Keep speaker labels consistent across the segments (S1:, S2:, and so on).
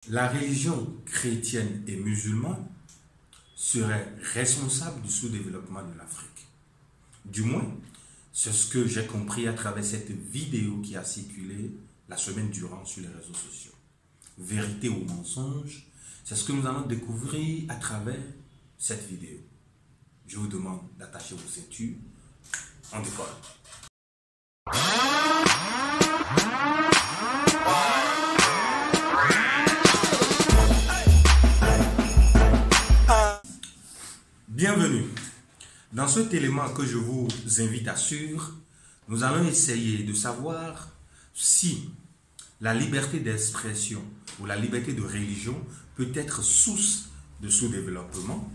S1: La religion chrétienne et musulmane serait responsable du sous-développement de l'Afrique. Du moins, c'est ce que j'ai compris à travers cette vidéo qui a circulé la semaine durant sur les réseaux sociaux. Vérité ou mensonge, c'est ce que nous allons découvrir à travers cette vidéo. Je vous demande d'attacher vos ceintures. On décolle. Bienvenue. Dans cet élément que je vous invite à suivre, nous allons essayer de savoir si la liberté d'expression ou la liberté de religion peut être source de sous-développement.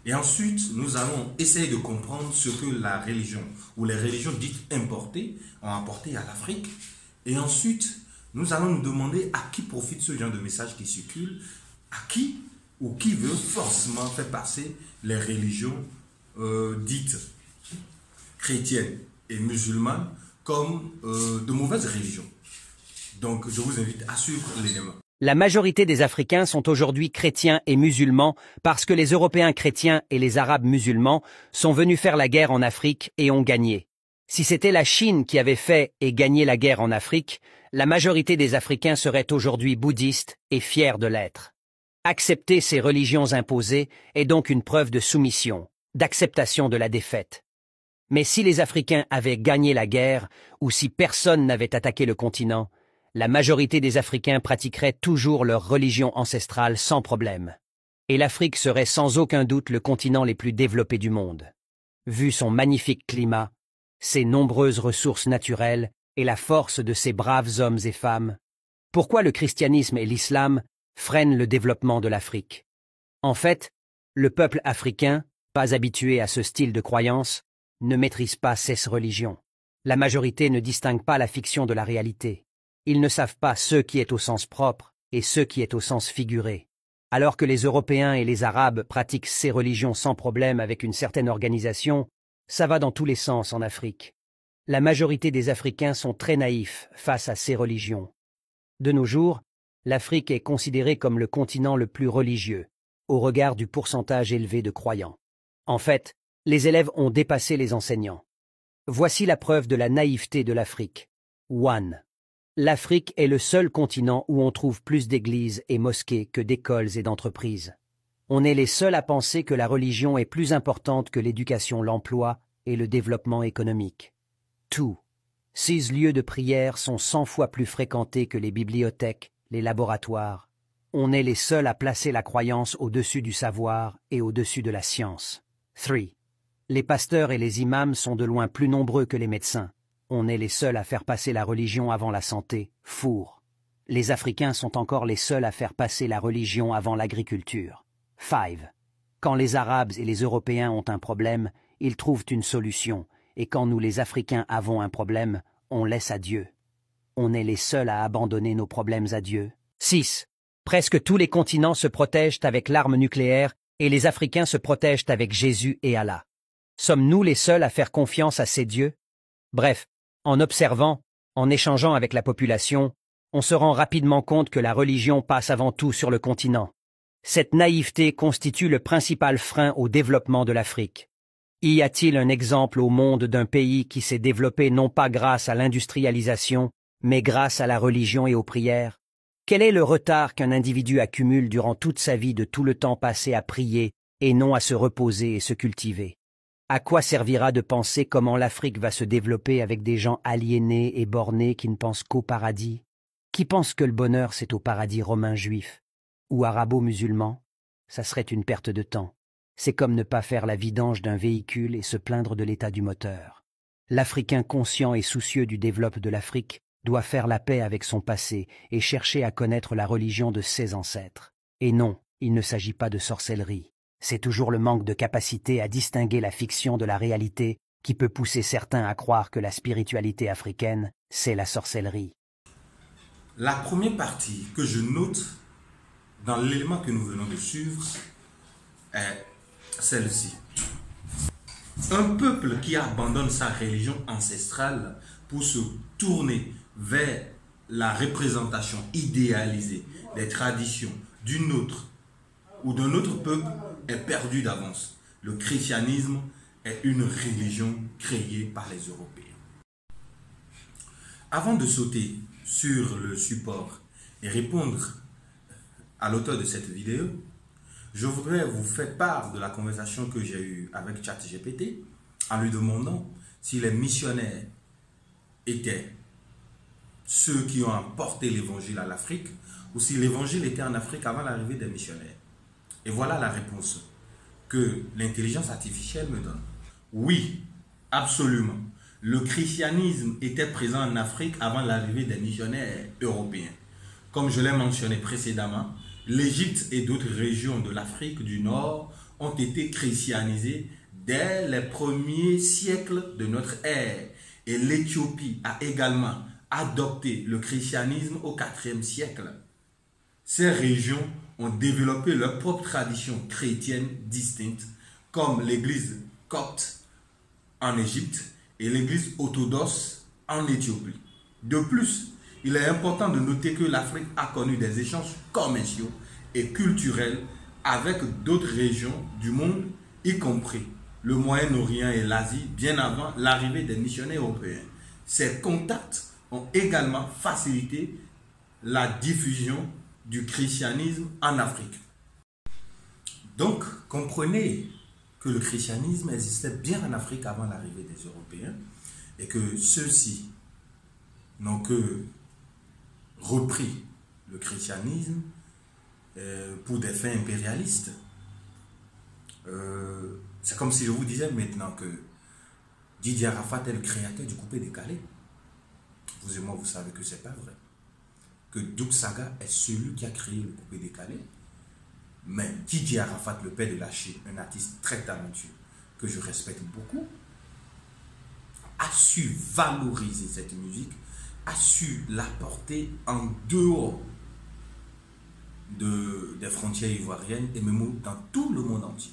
S1: Et ensuite, nous allons essayer de comprendre ce que la religion ou les religions dites importées ont apporté à l'Afrique. Et ensuite, nous allons nous demander à qui profite ce genre de message qui circule, à qui ou qui veut forcément faire passer les religions dites chrétiennes et musulmanes comme de mauvaises religions. Donc, je vous invite à suivre l'élément.
S2: La majorité des Africains sont aujourd'hui chrétiens et musulmans parce que les Européens chrétiens et les Arabes musulmans sont venus faire la guerre en Afrique et ont gagné. Si c'était la Chine qui avait fait et gagné la guerre en Afrique, la majorité des Africains seraient aujourd'hui bouddhistes et fiers de l'être. Accepter ces religions imposées est donc une preuve de soumission, d'acceptation de la défaite. Mais si les Africains avaient gagné la guerre, ou si personne n'avait attaqué le continent, la majorité des Africains pratiqueraient toujours leur religion ancestrale sans problème. Et l'Afrique serait sans aucun doute le continent les plus développés du monde. Vu son magnifique climat, ses nombreuses ressources naturelles et la force de ses braves hommes et femmes, pourquoi le christianisme et l'islam freinent le développement de l'Afrique? En fait, le peuple africain, pas habitué à ce style de croyance, ne maîtrise pas ces religions. La majorité ne distingue pas la fiction de la réalité. Ils ne savent pas ce qui est au sens propre et ce qui est au sens figuré. Alors que les Européens et les Arabes pratiquent ces religions sans problème avec une certaine organisation, ça va dans tous les sens en Afrique. La majorité des Africains sont très naïfs face à ces religions. De nos jours, l'Afrique est considérée comme le continent le plus religieux, au regard du pourcentage élevé de croyants. En fait, les élèves ont dépassé les enseignants. Voici la preuve de la naïveté de l'Afrique. 1. L'Afrique est le seul continent où on trouve plus d'églises et mosquées que d'écoles et d'entreprises. On est les seuls à penser que la religion est plus importante que l'éducation, l'emploi et le développement économique. 2. Ces lieux de prière sont 100 fois plus fréquentés que les bibliothèques, les laboratoires. On est les seuls à placer la croyance au-dessus du savoir et au-dessus de la science. 3. Les pasteurs et les imams sont de loin plus nombreux que les médecins. On est les seuls à faire passer la religion avant la santé. 4. Les Africains sont encore les seuls à faire passer la religion avant l'agriculture. 5. Quand les Arabes et les Européens ont un problème, ils trouvent une solution, et quand nous les Africains avons un problème, on laisse à Dieu. On est les seuls à abandonner nos problèmes à Dieu. 6. Presque tous les continents se protègent avec l'arme nucléaire et les Africains se protègent avec Jésus et Allah. Sommes-nous les seuls à faire confiance à ces dieux? Bref, en observant, en échangeant avec la population, on se rend rapidement compte que la religion passe avant tout sur le continent. Cette naïveté constitue le principal frein au développement de l'Afrique. Y a-t-il un exemple au monde d'un pays qui s'est développé non pas grâce à l'industrialisation, mais grâce à la religion et aux prières? Quel est le retard qu'un individu accumule durant toute sa vie de tout le temps passé à prier et non à se reposer et se cultiver? À quoi servira de penser comment l'Afrique va se développer avec des gens aliénés et bornés qui ne pensent qu'au paradis? Qui pense que le bonheur c'est au paradis romain juif ou arabo-musulman? Ça serait une perte de temps. C'est comme ne pas faire la vidange d'un véhicule et se plaindre de l'état du moteur. L'Africain conscient et soucieux du développement de l'Afrique doit faire la paix avec son passé et chercher à connaître la religion de ses ancêtres. Et non, il ne s'agit pas de sorcellerie. C'est toujours le manque de capacité à distinguer la fiction de la réalité qui peut pousser certains à croire que la spiritualité africaine, c'est la sorcellerie.
S1: La première partie que je note dans l'élément que nous venons de suivre est celle-ci. Un peuple qui abandonne sa religion ancestrale pour se tourner vers la représentation idéalisée des traditions d'une autre ou d'un autre peuple est perdue d'avance. Le christianisme est une religion créée par les Européens. Avant de sauter sur le support et répondre à l'auteur de cette vidéo, je voudrais vous faire part de la conversation que j'ai eue avec ChatGPT en lui demandant si les missionnaires étaient ceux qui ont apporté l'évangile à l'Afrique ou si l'évangile était en Afrique avant l'arrivée des missionnaires. Et voilà la réponse que l'intelligence artificielle me donne. Oui, absolument. Le christianisme était présent en Afrique avant l'arrivée des missionnaires européens. Comme je l'ai mentionné précédemment, l'Égypte et d'autres régions de l'Afrique du Nord ont été christianisées dès les premiers siècles de notre ère. Et l'Éthiopie a également adopté le christianisme au IVe siècle. Ces régions ont développé leurs propres traditions chrétiennes distinctes, comme l'église copte en Égypte et l'église orthodoxe en Éthiopie. De plus, il est important de noter que l'Afrique a connu des échanges commerciaux et culturels avec d'autres régions du monde, y compris le Moyen-Orient et l'Asie, bien avant l'arrivée des missionnaires européens. Ces contacts ont également facilité la diffusion du christianisme en Afrique. Donc, comprenez que le christianisme existait bien en Afrique avant l'arrivée des Européens et que ceux-ci n'ont que repris le christianisme pour des fins impérialistes. C'est comme si je vous disais maintenant que Didier Arafat est le créateur du coupé-décalé. Vous et moi, vous savez que ce n'est pas vrai. Que Doug Saga est celui qui a créé le coupé-décalé. Mais Didier Arafat, le père de la Chine, un artiste très talentueux, que je respecte beaucoup, a su valoriser cette musique, a su la porter en dehors des frontières ivoiriennes et même dans tout le monde entier.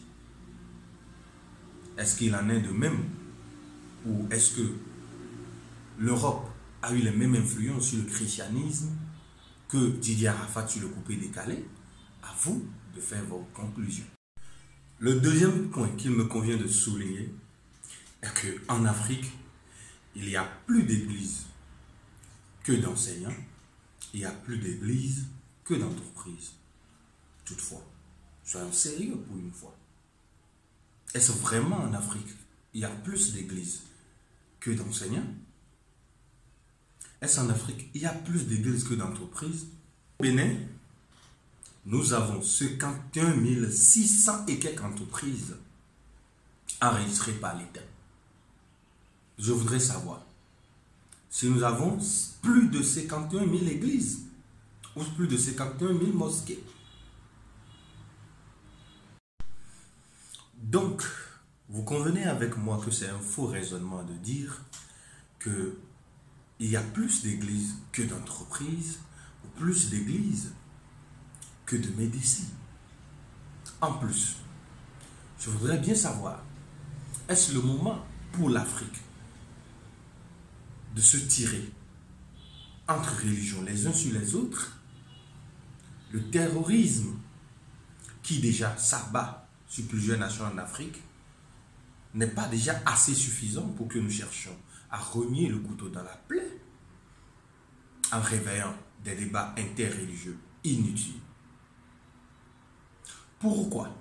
S1: Est-ce qu'il en est de même? Ou est-ce que l'Europe a eu les mêmes influences sur le christianisme que Didier Arafat sur le coupé-décalé? À vous de faire vos conclusions. Le deuxième point qu'il me convient de souligner est qu'en Afrique, il y a plus d'églises que d'enseignants, il y a plus d'églises que d'entreprises. Toutefois, soyons sérieux pour une fois. Est-ce vraiment en Afrique, il y a plus d'églises que d'enseignants? Est-ce en Afrique, il y a plus d'églises que d'entreprises? Au Bénin, nous avons 51 600 et quelques entreprises enregistrées par l'État. Je voudrais savoir si nous avons plus de 51 000 églises ou plus de 51 000 mosquées. Donc, vous convenez avec moi que c'est un faux raisonnement de dire qu'il y a plus d'églises que d'entreprises ou plus d'églises que de médecine. En plus, je voudrais bien savoir, est-ce le moment pour l'Afrique de se tirer entre religions les uns sur les autres? Le terrorisme qui déjà s'abat sur plusieurs nations en Afrique n'est pas déjà assez suffisant pour que nous cherchions à renier le couteau dans la plaie en réveillant des débats interreligieux inutiles. Pourquoi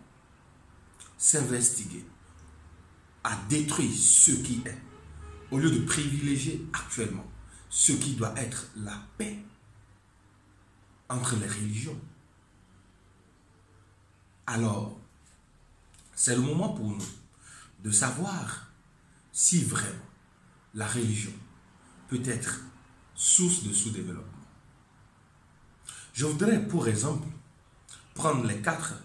S1: s'investiguer à détruire ce qui est, au lieu de privilégier actuellement ce qui doit être la paix entre les religions? Alors, c'est le moment pour nous de savoir si vraiment la religion peut être source de sous-développement. Je voudrais, pour exemple, prendre les 4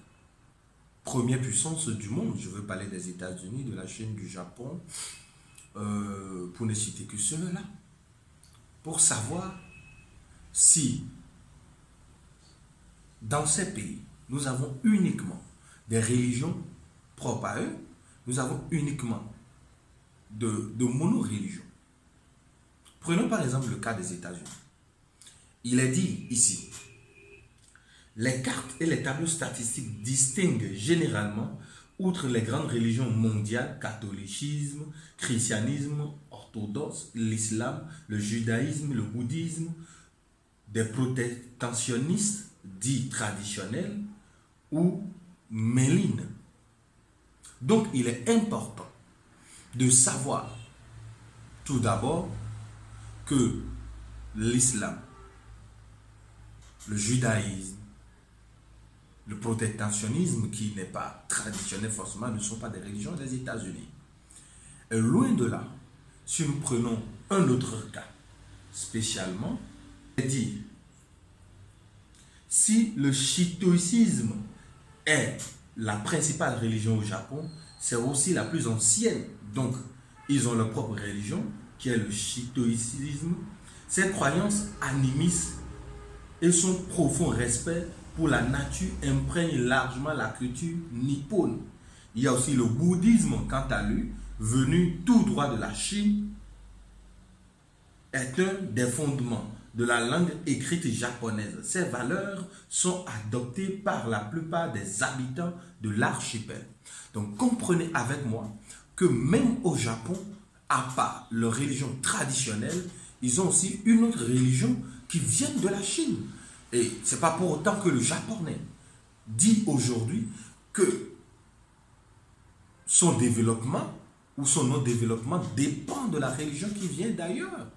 S1: premières puissances du monde. Je veux parler des États-Unis, de la Chine, du Japon, pour ne citer que ceux-là, pour savoir si dans ces pays, nous avons uniquement des religions propres à eux, nous avons uniquement de mono-religions. Prenons par exemple le cas des États-Unis. Il est dit ici, les cartes et les tableaux statistiques distinguent généralement, outre les grandes religions mondiales, catholicisme, christianisme, orthodoxe, l'islam, le judaïsme, le bouddhisme, des protestantionnistes dits traditionnels ou mélines. Donc il est important de savoir tout d'abord que l'islam, le judaïsme, le protestantionnisme, qui n'est pas traditionnel forcément, ne sont pas des religions des États-Unis. Et loin de là, si nous prenons un autre cas, spécialement, il dit, si le shintoïsme est la principale religion au Japon, c'est aussi la plus ancienne. Donc, ils ont leur propre religion, qui est le shintoïsme. Ces croyances animistes et son profond respect pour la nature imprègne largement la culture nippone. Il y a aussi le bouddhisme, quant à lui, venu tout droit de la Chine, est un des fondements de la langue écrite japonaise. Ces valeurs sont adoptées par la plupart des habitants de l'archipel. Donc comprenez avec moi que même au Japon, à part leur religion traditionnelle, ils ont aussi une autre religion qui vient de la Chine. Et ce n'est pas pour autant que le japonais dit aujourd'hui que son développement ou son non-développement dépend de la religion qui vient d'ailleurs.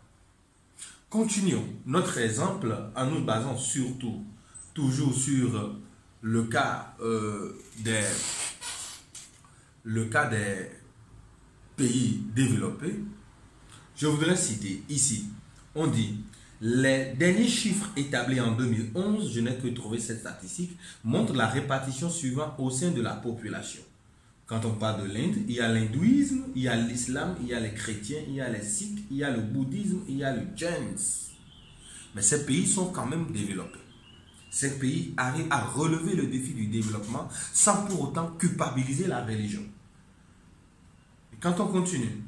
S1: Continuons notre exemple en nous basant surtout, toujours sur le cas des pays développés. Je voudrais citer ici, on dit, les derniers chiffres établis en 2011, je n'ai que trouvé cette statistique, montrent la répartition suivante au sein de la population. Quand on parle de l'Inde, il y a l'hindouisme, il y a l'islam, il y a les chrétiens, il y a les sikhs, il y a le bouddhisme, il y a le jains. Mais ces pays sont quand même développés. Ces pays arrivent à relever le défi du développement sans pour autant culpabiliser la religion. Et quand on continue,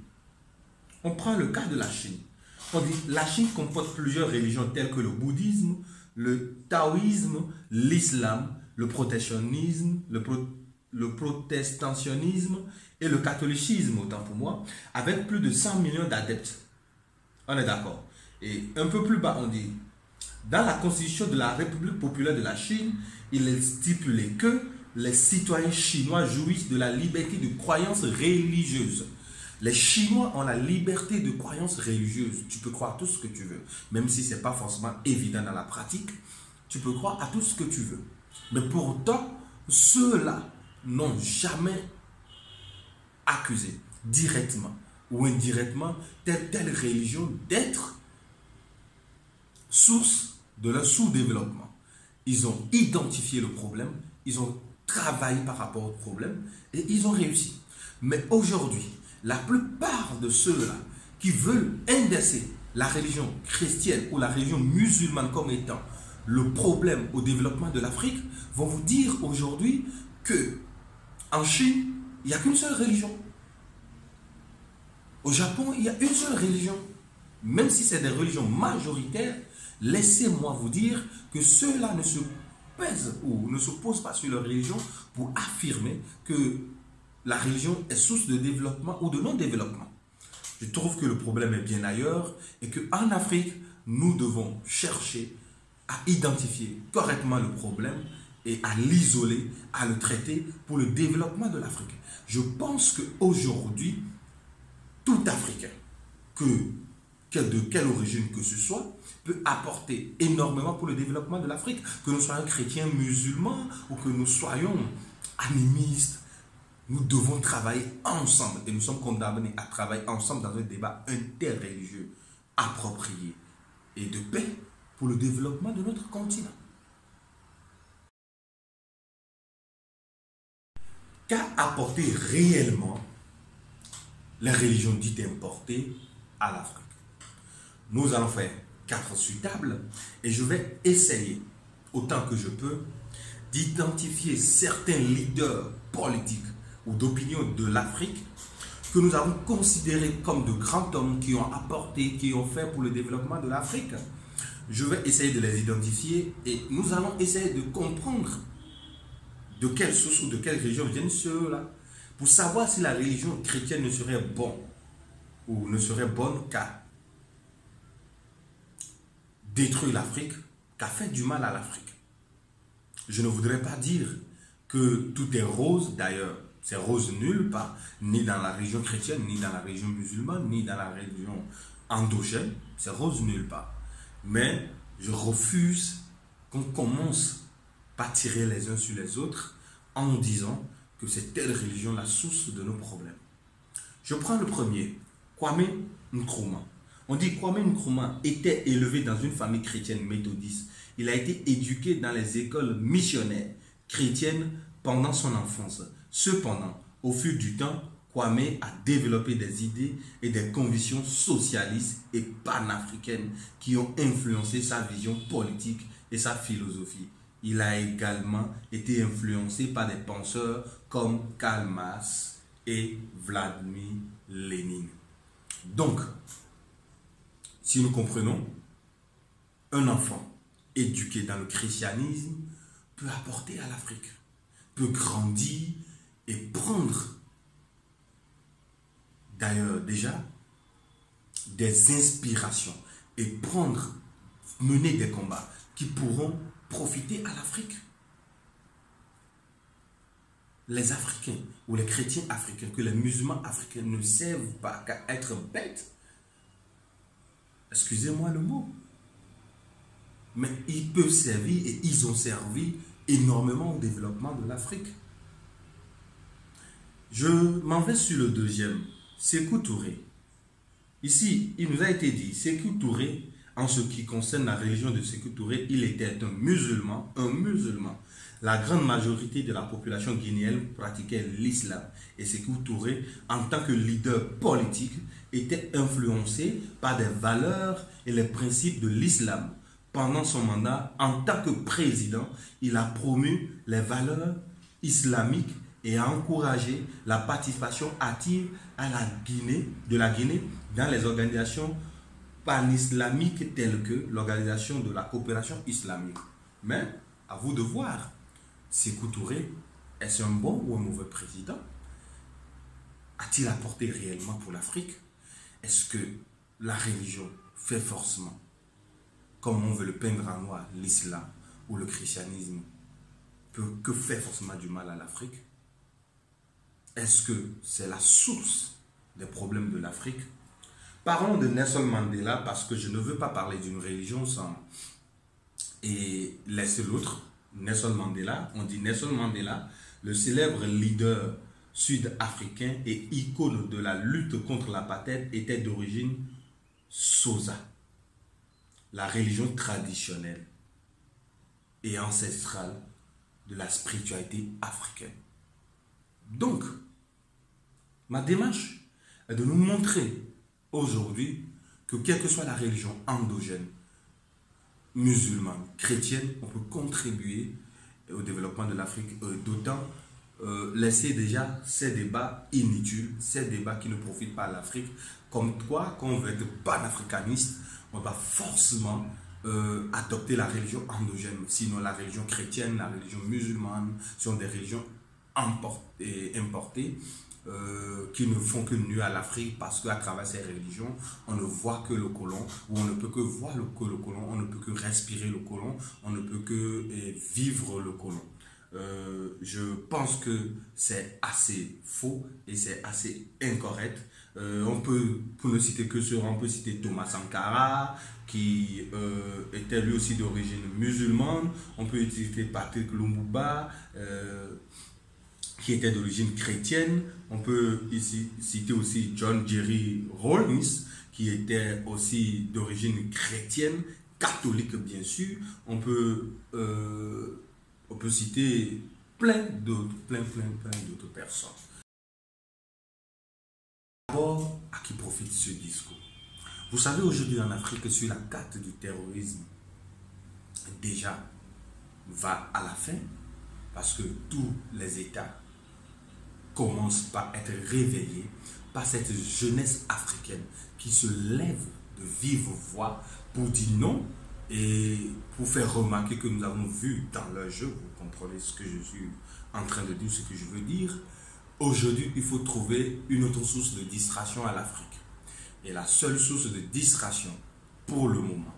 S1: on prend le cas de la Chine. On dit la Chine comporte plusieurs religions telles que le bouddhisme, le taoïsme, l'islam, le protestantisme, le protestantionnisme et le catholicisme, autant pour moi, avec plus de 100 millions d'adeptes. On est d'accord. Et un peu plus bas, on dit, dans la constitution de la République populaire de la Chine, il est stipulé que les citoyens chinois jouissent de la liberté de croyance religieuse. Les Chinois ont la liberté de croyance religieuse. Tu peux croire tout ce que tu veux, même si ce n'est pas forcément évident dans la pratique. Tu peux croire à tout ce que tu veux. Mais pourtant, ceux-là n'ont jamais accusé, directement ou indirectement, telle religion d'être source de leur sous-développement. Ils ont identifié le problème, ils ont travaillé par rapport au problème et ils ont réussi. Mais aujourd'hui, la plupart de ceux-là qui veulent indexer la religion chrétienne ou la religion musulmane comme étant le problème au développement de l'Afrique vont vous dire aujourd'hui que en Chine, il n'y a qu'une seule religion. Au Japon, il y a une seule religion. Même si c'est des religions majoritaires, laissez-moi vous dire que ceux-là ne se pèsent ou ne se posent pas sur leur religion pour affirmer que la religion est source de développement ou de non-développement. Je trouve que le problème est bien ailleurs et qu'en Afrique, nous devons chercher à identifier correctement le problème et à l'isoler, à le traiter pour le développement de l'Afrique. Je pense qu'aujourd'hui, tout Africain, de quelle origine que ce soit, peut apporter énormément pour le développement de l'Afrique. Que nous soyons chrétiens, musulmans ou que nous soyons animistes, nous devons travailler ensemble et nous sommes condamnés à travailler ensemble dans un débat interreligieux approprié et de paix pour le développement de notre continent. Qu'a apporté réellement les religions dites importées à l'Afrique? Nous allons faire 4 sur table et je vais essayer, autant que je peux, d'identifier certains leaders politiques ou d'opinion de l'Afrique que nous avons considérés comme de grands hommes qui ont apporté, qui ont fait pour le développement de l'Afrique. je vais essayer de les identifier et nous allons essayer de comprendre de quelle source ou de quelle religion viennent ceux-là, pour savoir si la religion chrétienne ne serait bonne ou ne serait bonne qu'à détruire l'Afrique, qu'à faire du mal à l'Afrique. Je ne voudrais pas dire que tout est rose, d'ailleurs, c'est rose nulle part, ni dans la religion chrétienne, ni dans la religion musulmane, ni dans la religion endogène, c'est rose nulle part. Mais je refuse qu'on commence par tirer les uns sur les autres en disant que c'est telle religion la source de nos problèmes. Je prends le premier, Kwame Nkrumah. On dit que Kwame Nkrumah était élevé dans une famille chrétienne méthodiste. Il a été éduqué dans les écoles missionnaires chrétiennes pendant son enfance. Cependant, au fil du temps, Kwame a développé des idées et des convictions socialistes et panafricaines qui ont influencé sa vision politique et sa philosophie. Il a également été influencé par des penseurs comme Karl Marx et Vladimir Lénine. Donc, si nous comprenons, un enfant éduqué dans le christianisme peut apporter à l'Afrique, peut grandir et prendre d'ailleurs déjà des inspirations et mener des combats qui pourront profiter à l'Afrique. Les Africains ou les chrétiens africains, que les musulmans africains ne servent pas qu'à être bêtes, excusez-moi le mot, mais ils peuvent servir et ils ont servi énormément au développement de l'Afrique. Je m'en vais sur le deuxième, Sékou Touré. Ici, il nous a été dit, Sékou Touré, en ce qui concerne la religion de Sékou Touré, il était un musulman, La grande majorité de la population guinéenne pratiquait l'islam. Et Sékou Touré, en tant que leader politique, était influencé par des valeurs et les principes de l'islam. Pendant son mandat, en tant que président, il a promu les valeurs islamiques et a encouragé la participation active de la Guinée dans les organisations pan-islamiques telles que l'Organisation de la coopération islamique. Mais, à vous de voir, Sékou Touré, est-ce un bon ou un mauvais président? A-t-il apporté réellement pour l'Afrique? Est-ce que la religion fait forcément, comme on veut le peindre en noir, l'islam ou le christianisme, que fait forcément du mal à l'Afrique? Est-ce que c'est la source des problèmes de l'Afrique? Parlons de Nelson Mandela, parce que je ne veux pas parler d'une religion sans et laisser l'autre. Nelson Mandela, on dit Nelson Mandela, le célèbre leader sud-africain et icône de la lutte contre l'apartheid, était d'origine Xhosa, la religion traditionnelle et ancestrale de la spiritualité africaine. Donc, ma démarche est de nous montrer aujourd'hui que quelle que soit la religion endogène, musulmane, chrétienne, on peut contribuer au développement de l'Afrique, d'autant laisser déjà ces débats inutiles, ces débats qui ne profitent pas à l'Afrique, comme quoi, quand on veut être panafricaniste, on va forcément adopter la religion endogène. Sinon, la religion chrétienne, la religion musulmane sont des religions importées qui ne font que nuire à l'Afrique, parce qu'à travers ces religions, on ne voit que le colon, ou on ne peut que voir le colon, on ne peut que respirer le colon, on ne peut que vivre le colon. Je pense que c'est assez faux et c'est assez incorrect. On peut, pour ne citer que ceux, on peut citer Thomas Sankara, qui était lui aussi d'origine musulmane. On peut citer Patrick Lumumba, qui était d'origine chrétienne. On peut ici citer aussi John Jerry Rawlings, qui était aussi d'origine chrétienne, catholique bien sûr. On peut citer plein d'autres personnes. D'abord, à qui profite ce discours? Vous savez, aujourd'hui en Afrique, sur la carte du terrorisme, déjà va à la fin, parce que tous les États commencent par être réveillés par cette jeunesse africaine qui se lève de vive voix pour dire non Et pour faire remarquer que nous avons vu dans leur jeu, vous comprenez ce que je suis en train de dire, ce que je veux dire, aujourd'hui, il faut trouver une autre source de distraction à l'Afrique. Et la seule source de distraction, pour le moment,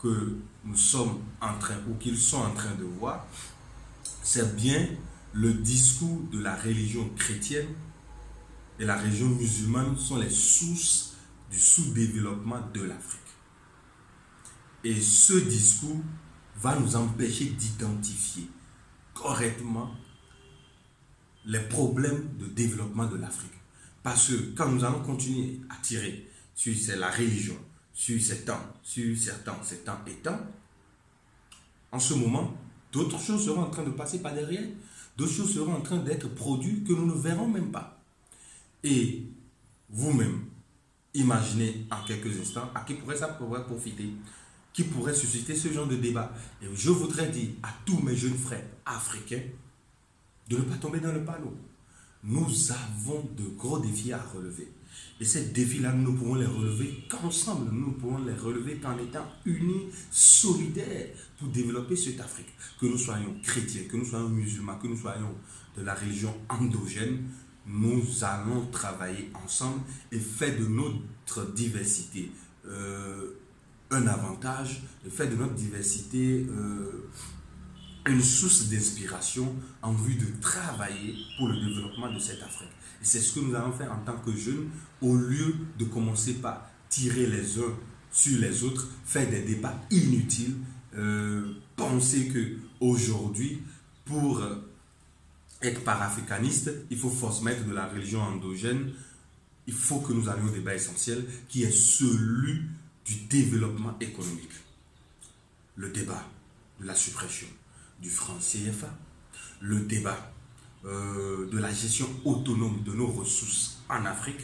S1: que nous sommes en train, ou qu'ils sont en train de voir, c'est bien le discours de la religion chrétienne et la religion musulmane sont les sources du sous-développement de l'Afrique. Et ce discours va nous empêcher d'identifier correctement les problèmes de développement de l'Afrique. Parce que quand nous allons continuer à tirer sur la religion, sur ces temps, sur ces temps et temps, en ce moment, d'autres choses seront en train de passer par derrière, d'autres choses seront en train d'être produites que nous ne verrons même pas. Et vous-même, imaginez en quelques instants à qui ça pourrait profiter, qui pourrait susciter ce genre de débat. Et je voudrais dire à tous mes jeunes frères africains de ne pas tomber dans le panneau. Nous avons de gros défis à relever. Et ces défis-là, nous ne pourrons les relever qu'ensemble. Nous ne pourrons les relever qu'en étant unis, solidaires, pour développer cette Afrique. Que nous soyons chrétiens, que nous soyons musulmans, que nous soyons de la religion endogène, nous allons travailler ensemble et faire de notre diversité un avantage, et faire de notre diversité une source d'inspiration en vue de travailler pour le développement de cette Afrique. Et c'est ce que nous allons faire en tant que jeunes, au lieu de commencer par tirer les uns sur les autres, faire des débats inutiles, penser qu'aujourd'hui, pour être panafricaniste, il faut forcément être de la religion endogène. Il faut que nous allions au débat essentiel qui est celui du développement économique. Le débat de la suppression du franc CFA, le débat de la gestion autonome de nos ressources en Afrique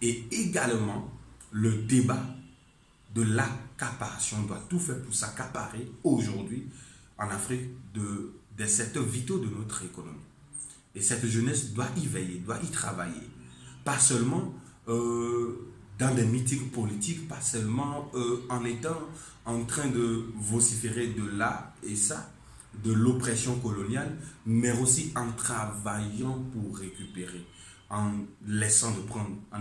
S1: et également le débat de l'accaparation. On doit tout faire pour s'accaparer aujourd'hui en Afrique des secteurs vitaux de notre économie. Et cette jeunesse doit y veiller, doit y travailler. Pas seulement dans des meetings politiques, pas seulement en étant en train de vociférer de là et ça, de l'oppression coloniale, mais aussi en travaillant pour récupérer, en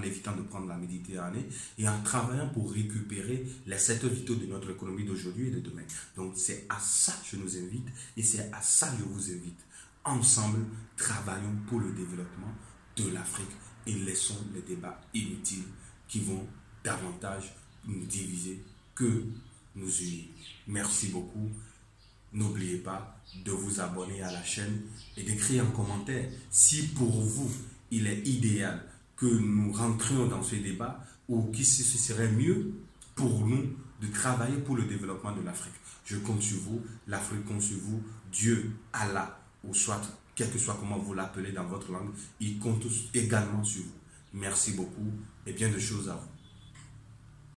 S1: évitant de prendre la Méditerranée et en travaillant pour récupérer les secteurs vitaux de notre économie d'aujourd'hui et de demain. Donc c'est à ça que je nous invite et c'est à ça que je vous invite. Ensemble, travaillons pour le développement de l'Afrique et laissons les débats inutiles qui vont davantage nous diviser que nous unir. Merci beaucoup. N'oubliez pas de vous abonner à la chaîne et d'écrire en commentaire si pour vous il est idéal que nous rentrions dans ce débat ou que ce serait mieux pour nous de travailler pour le développement de l'Afrique. Je compte sur vous, l'Afrique compte sur vous, Dieu, Allah, ou soit, quel que soit comment vous l'appelez dans votre langue, il compte également sur vous. Merci beaucoup et bien de choses à vous.